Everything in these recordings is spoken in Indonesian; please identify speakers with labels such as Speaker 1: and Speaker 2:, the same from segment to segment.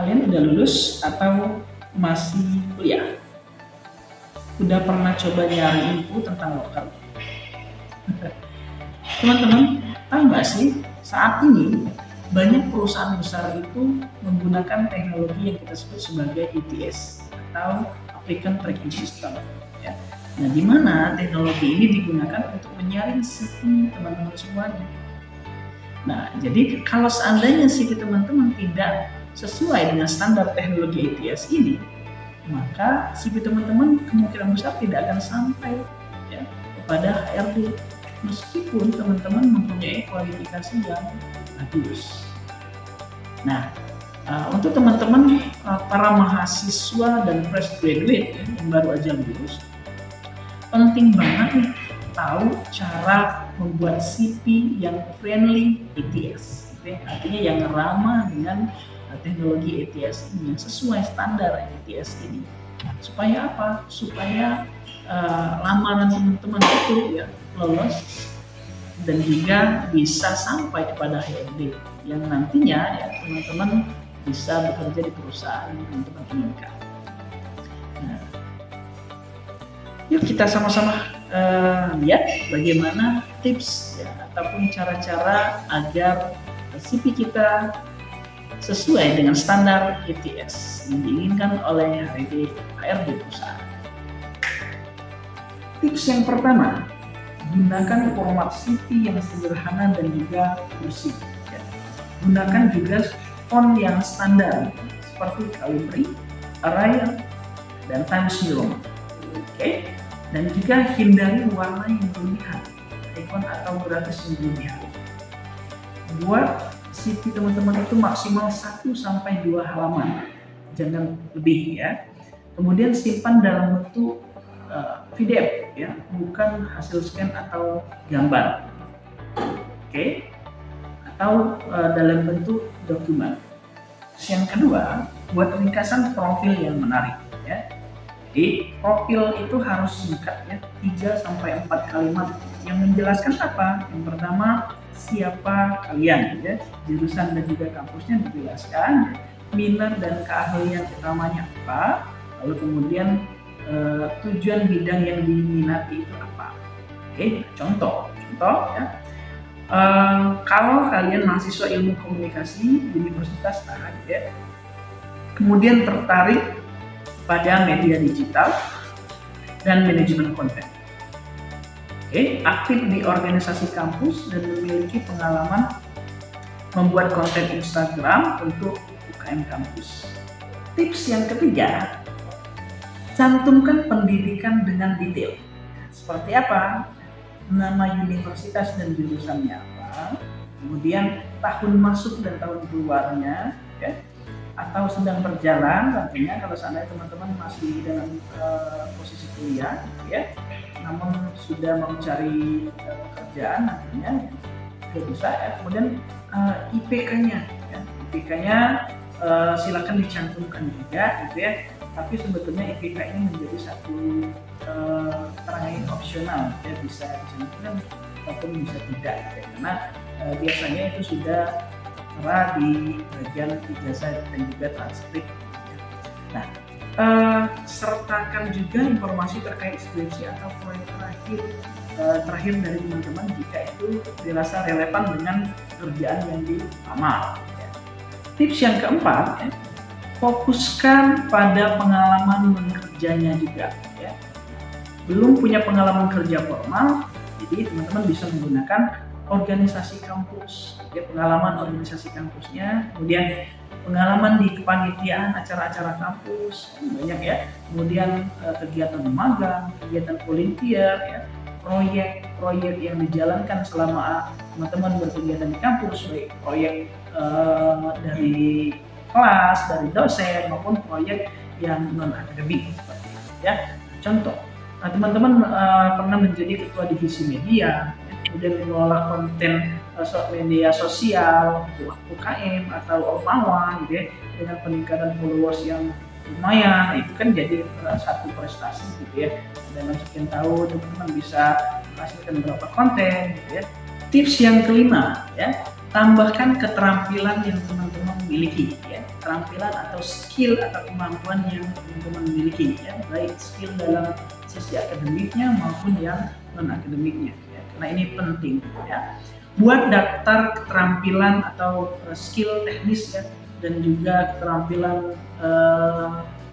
Speaker 1: Kalian udah lulus atau masih kuliah? Udah pernah coba nyari info tentang lokal? Teman-teman, tahu nggak sih, saat ini banyak perusahaan besar itu menggunakan teknologi yang kita sebut sebagai ATS atau Applicant Tracking System. Ya. Nah, di mana teknologi ini digunakan untuk menyaring CV teman-teman semuanya. Nah, jadi kalau seandainya CV teman-teman tidak sesuai dengan standar teknologi ATS ini, maka CV teman-teman kemungkinan besar tidak akan sampai ya, kepada HRD meskipun teman-teman mempunyai kualifikasi yang bagus. Nah, untuk teman-teman para mahasiswa dan fresh graduate yang baru aja lulus, penting banget nih tahu cara membuat CV yang friendly ATS, artinya yang ramah dengan teknologi ATS ini, yang sesuai standar ATS ini. Supaya apa? Supaya lamaran teman-teman itu ya lolos dan juga bisa sampai kepada HRD yang nantinya ya teman-teman bisa bekerja di perusahaan yang teman-teman inginkan. Nah, yuk kita sama-sama lihat bagaimana tips ya, ataupun cara-cara agar CV kita sesuai dengan standar ATS yang diinginkan oleh HRD perusahaan. Tips yang pertama, gunakan format CV yang sederhana dan juga bersih. Ya. Gunakan juga font yang standar seperti Calibri, Arial, dan Times New Roman. Oke. Dan juga hindari warna yang berlebihan, icon atau grafis yang berlebihan. Buat CV teman-teman itu maksimal 1-2 halaman, jangan lebih ya. Kemudian simpan dalam bentuk PDF ya, bukan hasil scan atau gambar. Oke. Atau dalam bentuk dokumen. Yang kedua, buat ringkasan profil yang menarik ya. Jadi profil itu harus singkat ya, 3-4 kalimat yang menjelaskan apa? Yang pertama, siapa kalian ya, jurusan dan juga kampusnya dijelaskan, minat dan keahlian utamanya apa, lalu kemudian tujuan bidang yang diminati itu apa. Oke, contoh ya. Kalau kalian mahasiswa ilmu komunikasi Universitas A ya, kemudian tertarik pada media digital dan manajemen konten. Oke, aktif di organisasi kampus dan memiliki pengalaman membuat konten Instagram untuk UKM kampus. Tips yang ketiga, cantumkan pendidikan dengan detail. Seperti apa? Nama universitas dan jurusannya apa, kemudian tahun masuk dan tahun keluarnya, ya, atau sedang berjalan, tentunya kalau seandainya teman-teman masih dalam posisi kuliah, ya, namun sudah mau mencari pekerjaan nantinya, ya, bisa. Ya. Kemudian IPK-nya, ya, IPK-nya silakan dicantumkan juga, gitu ya. Tapi sebetulnya IPK ini menjadi satu keterangan opsional, ya, bisa dicantumkan ataupun bisa tidak, ya, karena biasanya itu sudah tertera di bagian ijazah dan juga transkrip. Nah, sertakan juga informasi terkait skripsi atau proyek terakhir dari teman-teman jika itu dirasa relevan dengan kerjaan yang dilamar. Ya. Tips yang keempat, ya, fokuskan pada pengalaman bekerjanya juga. Ya. Belum punya pengalaman kerja formal, jadi teman-teman bisa menggunakan organisasi kampus, ya, pengalaman organisasi kampusnya, kemudian pengalaman di kepanitiaan acara-acara kampus, banyak ya, kemudian kegiatan magang, kegiatan volunteer, ya, proyek-proyek yang dijalankan selama teman-teman berkegiatan di kampus, baik proyek dari kelas, dari dosen maupun proyek yang non akademik seperti itu, ya. Contoh, teman-teman pernah menjadi ketua divisi media, kemudian mengelola konten media sosial, UKM atau Ormawa, gitu ya, dengan peningkatan followers yang lumayan, itu kan jadi satu prestasi, gitu ya. Dalam sekian tahun teman-teman bisa menghasilkan berapa konten, gitu ya. Tips yang kelima, ya, tambahkan keterampilan yang teman-teman miliki, ya. keterampilan atau skill atau kemampuan yang teman-teman miliki, ya, baik skill dalam sisi akademiknya maupun yang non akademiknya, ya, karena ini penting, ya. Buat daftar keterampilan atau skill teknis, ya, dan juga keterampilan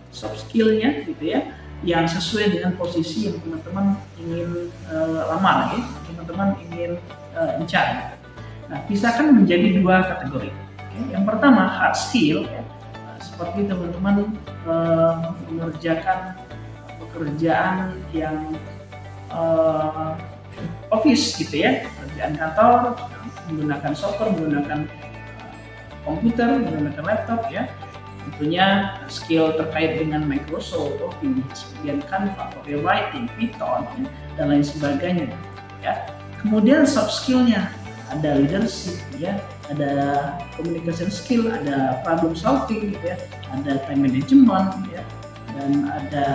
Speaker 1: soft skillnya gitu ya, yang sesuai dengan posisi yang teman-teman ingin lamar, ya, teman-teman ingin incar. Nah, pisahkan menjadi dua kategori. Yang pertama hard skill, ya, seperti teman-teman mengerjakan pekerjaan yang office gitu ya, pekerjaan kantor menggunakan software, menggunakan komputer, menggunakan laptop, ya. Tentunya skill terkait dengan Microsoft Office, kemudian Canva, copywriting, Python, ya, dan lain sebagainya, ya. Kemudian soft skillnya ada leadership, ya, ada communication skill, ada problem solving, ya, ada time management, ya, dan ada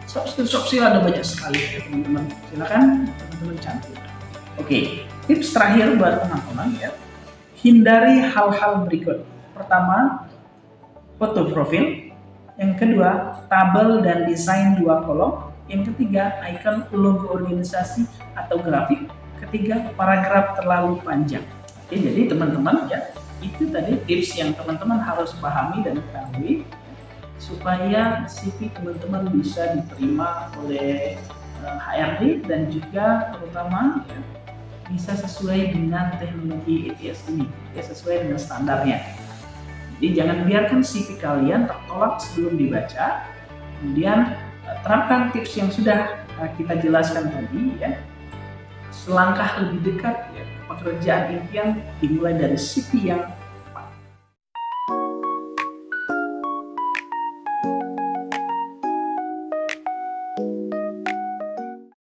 Speaker 1: soft skill ada banyak sekali, ya, teman-teman. Silakan teman-teman cantik. Oke, tips terakhir buat teman-teman, ya, hindari hal-hal berikut. Pertama, foto profil. Yang kedua, tabel dan desain dua kolom. Yang ketiga, icon logo organisasi atau grafik. Ketiga, paragraf terlalu panjang. Oke, jadi teman-teman, ya, itu tadi tips yang teman-teman harus pahami dan ketahui supaya CV teman-teman bisa diterima oleh HRD dan juga terutama, ya, bisa sesuai dengan teknologi ATS ini, ya, sesuai dengan standarnya. Jadi jangan biarkan CV kalian tertolak sebelum dibaca. Kemudian terapkan tips yang sudah kita jelaskan tadi, ya. Selangkah lebih dekat, ya, pekerjaan impian dimulai dari CV yang